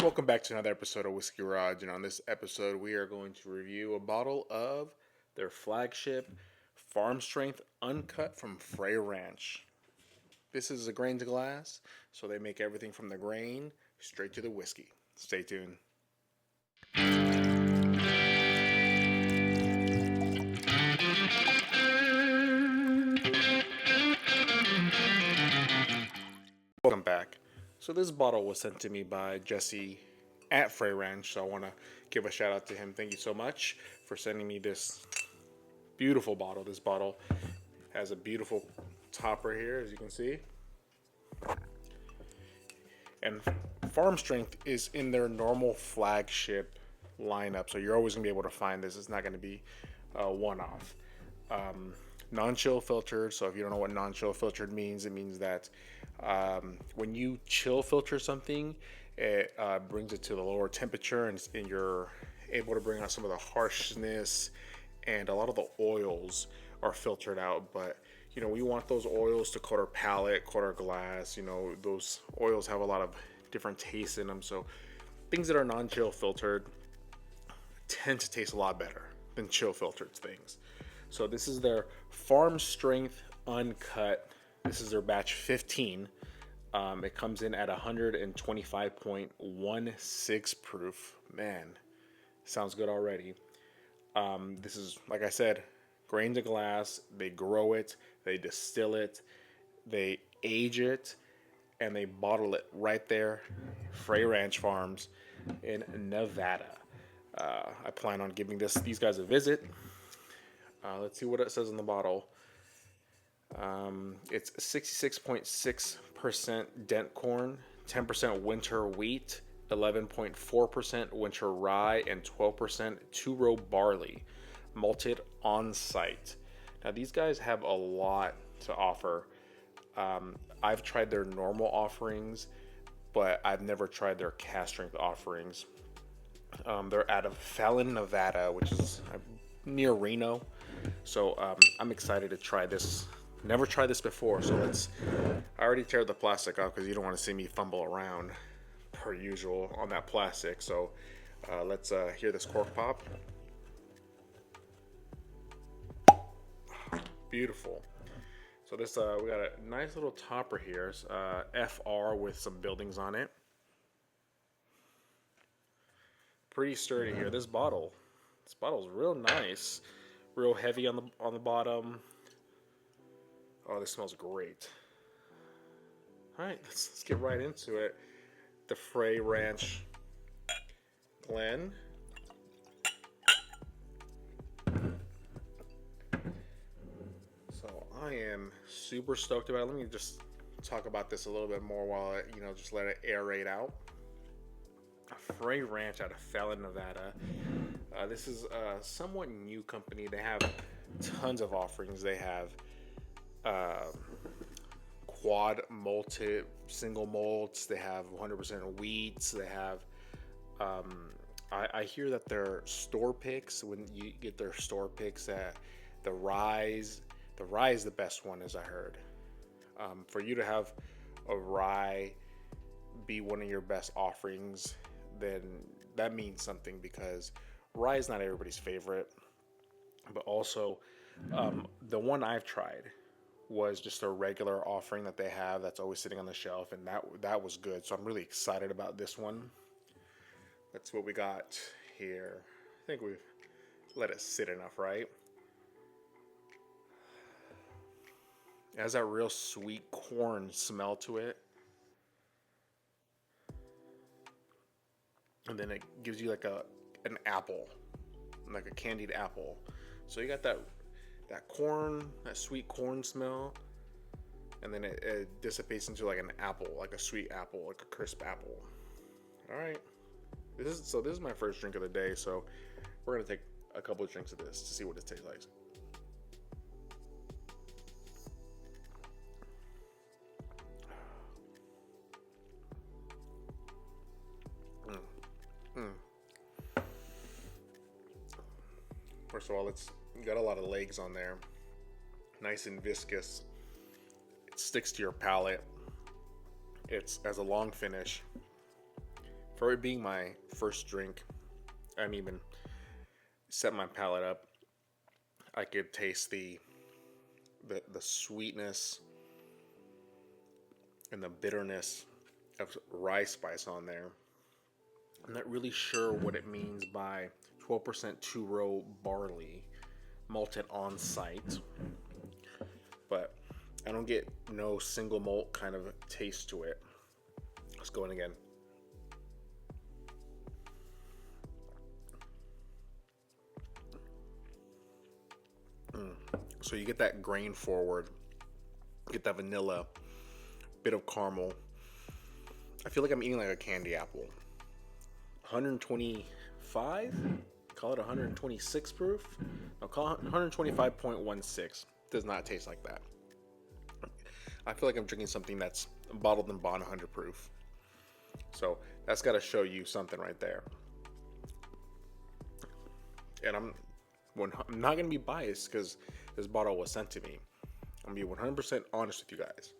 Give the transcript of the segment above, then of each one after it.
Welcome back to another episode of Whiskey Garage, and on this episode, we are going to review a bottle of their flagship farm strength uncut from Frey Ranch. This is a grain to glass, so they make everything from the grain straight to the whiskey. Stay tuned. Welcome back. So this bottle was sent to me by Jesse at Frey Ranch, so I want to give a shout out to him. Thank you so much for sending me this beautiful bottle. This bottle has a beautiful topper here, as you can see. And Farm Strength is in their normal flagship lineup, so you're always going to be able to find this. It's not going to be a one-off. Non-chill filtered, so if you don't know what non-chill filtered means, it means that when you chill filter something, it brings it to the lower temperature, and you're able to bring out some of the harshness, and a lot of the oils are filtered out. But we want those oils to coat our palate, coat our glass. Those oils have a lot of different tastes in them, so things that are non-chill filtered tend to taste a lot better than chill filtered things. So this is their Farm Strength Uncut. This is their batch 15. It comes in at 125.16 proof. Man, sounds good already. This is, like I said, grain to glass. They grow it, they distill it, they age it, and they bottle it right there, Frey Ranch Farms in Nevada. I plan on giving these guys a visit. Let's see what it says on the bottle. It's 66.6% dent corn, 10% winter wheat, 11.4% winter rye, and 12% two-row barley, malted on site. Now these guys have a lot to offer. I've tried their normal offerings, but I've never tried their cast strength offerings. They're out of Fallon, Nevada, which is near Reno. So I'm excited to try this. Never tried this before, so I already tear the plastic off because you don't want to see me fumble around per usual on that plastic. So let's hear this cork pop. Beautiful. So this we got a nice little topper here. FR with some buildings on it. Pretty sturdy here. This bottle's real nice. Real heavy on the bottom. Oh, this smells great. All right, let's get right into it. The Frey Ranch Glen. So I am super stoked about it. Let me just talk about this a little bit more while I, just let it aerate out. Frey Ranch out of Fallon, Nevada. This is a somewhat new company. They have tons of offerings. They have quad malted single malts. They have 100% wheats. They have I hear that their store picks, when you get their store picks, that the rye is the best one, as I heard. For you to have a rye be one of your best offerings, then that means something, because rye is not everybody's favorite. But also, the one I've tried was just a regular offering that they have that's always sitting on the shelf, and that was good. So I'm really excited about this one. That's what we got here. I think we've let it sit enough, right? It has that real sweet corn smell to it. And then it gives you like an apple, like a candied apple. So you got that corn, that sweet corn smell, and then it dissipates into like an apple, like a sweet apple, like a crisp apple. All right, this is my first drink of the day, so we're gonna take a couple of drinks of this to see what it tastes like. First of all, it's got a lot of legs on there. Nice and viscous. It sticks to your palate. It has a long finish. For it being my first drink, I haven't even set my palate up. I could taste the sweetness and the bitterness of rye spice on there. I'm not really sure what it means by 12% two-row barley malted on site, but I don't get no single malt kind of taste to it. Let's go in again. So you get that grain forward, get that vanilla, bit of caramel. I feel like I'm eating like a candy apple. 125? Call it 126 proof? No, call it 125.16. Does not taste like that. I feel like I'm drinking something that's bottled and bond 100 proof. So that's got to show you something right there. And I'm not going to be biased because this bottle was sent to me. I'm going to be 100% honest with you guys.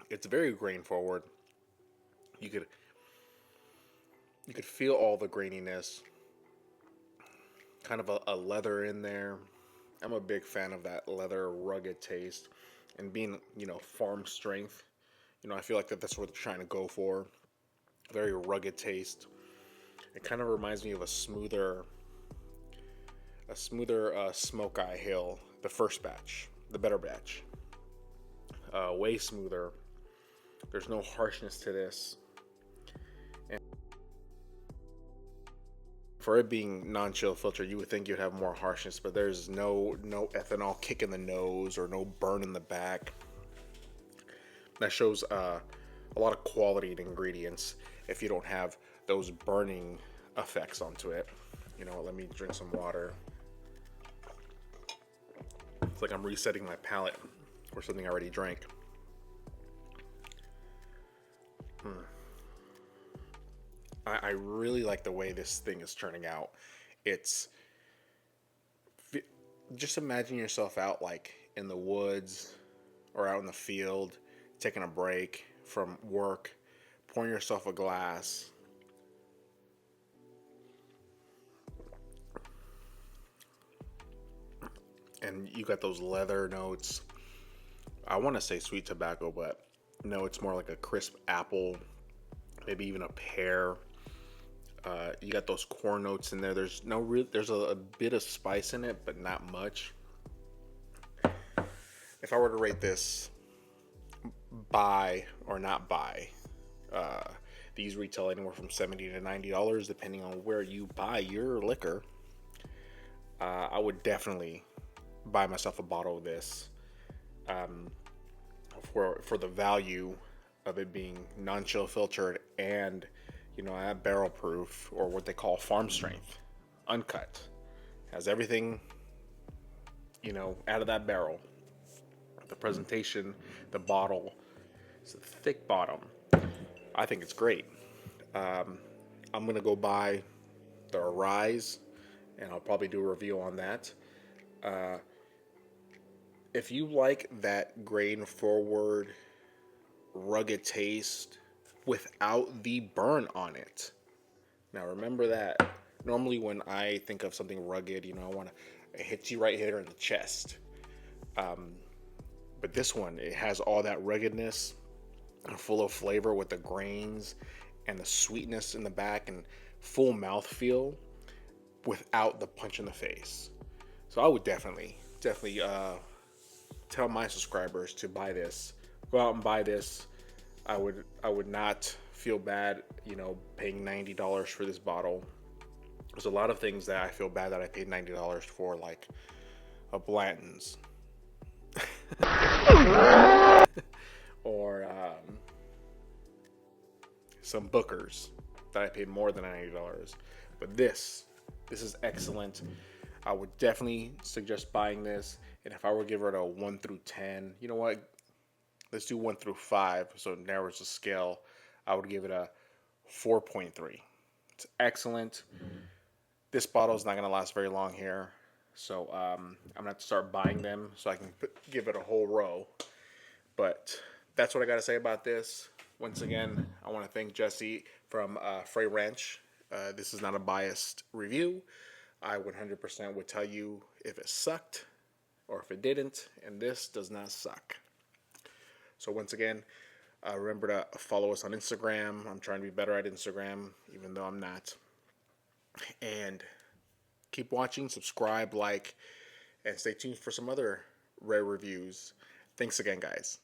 It's very grain forward. You could feel all the graininess. Kind of a leather in there. I'm a big fan of that leather rugged taste, and being, farm strength. I feel like that's what they're trying to go for. Very rugged taste. It kind of reminds me of a smoother Smoke Eye Hill, the first batch, the better batch. Way smoother. There's no harshness to this. And for it being non-chill filter, you would think you'd have more harshness, but there's no ethanol kick in the nose or no burn in the back. That shows a lot of quality in ingredients if you don't have those burning effects onto it. Let me drink some water. It's like I'm resetting my palate for something I already drank. I really like the way this thing is turning out. It's just imagine yourself out like in the woods or out in the field, taking a break from work, pouring yourself a glass. And you got those leather notes. I want to say sweet tobacco, but no, it's more like a crisp apple, maybe even a pear. You got those corn notes in there. There's a bit of spice in it, but not much. If I were to rate this buy or not buy, these retail anywhere from $70 to $90, depending on where you buy your liquor. I would definitely buy myself a bottle of this, for the value of it being non-chill filtered and at barrel proof, or what they call farm strength, uncut. Has everything out of that barrel. The presentation, the bottle, it's a thick bottom. I think it's great. I'm gonna go buy the Arise, and I'll probably do a review on that. If you like that grain forward, rugged taste without the burn on it. Now remember that. Normally when I think of something rugged, I want to hit you right here in the chest. But this one, it has all that ruggedness, full of flavor with the grains and the sweetness in the back and full mouth feel without the punch in the face. So I would definitely tell my subscribers to buy this. Go out and buy this. I would not feel bad, paying $90 for this bottle. There's a lot of things that I feel bad that I paid $90 for, like a Blanton's or some Bookers that I paid more than $90. But this is excellent. I would definitely suggest buying this. And if I were to give it a 1 through 10, you know what? Let's do 1 through 5, so it narrows the scale. I would give it a 4.3. It's excellent. This bottle is not going to last very long here. So I'm gonna have to start buying them so I can give it a whole row. But that's what I got to say about this. Once again, I want to thank Jesse from Frey Ranch. This is not a biased review. I 100% would tell you if it sucked or if it didn't, and this does not suck. So once again, remember to follow us on Instagram. I'm trying to be better at Instagram, even though I'm not. And keep watching, subscribe, like, and stay tuned for some other rare reviews. Thanks again, guys.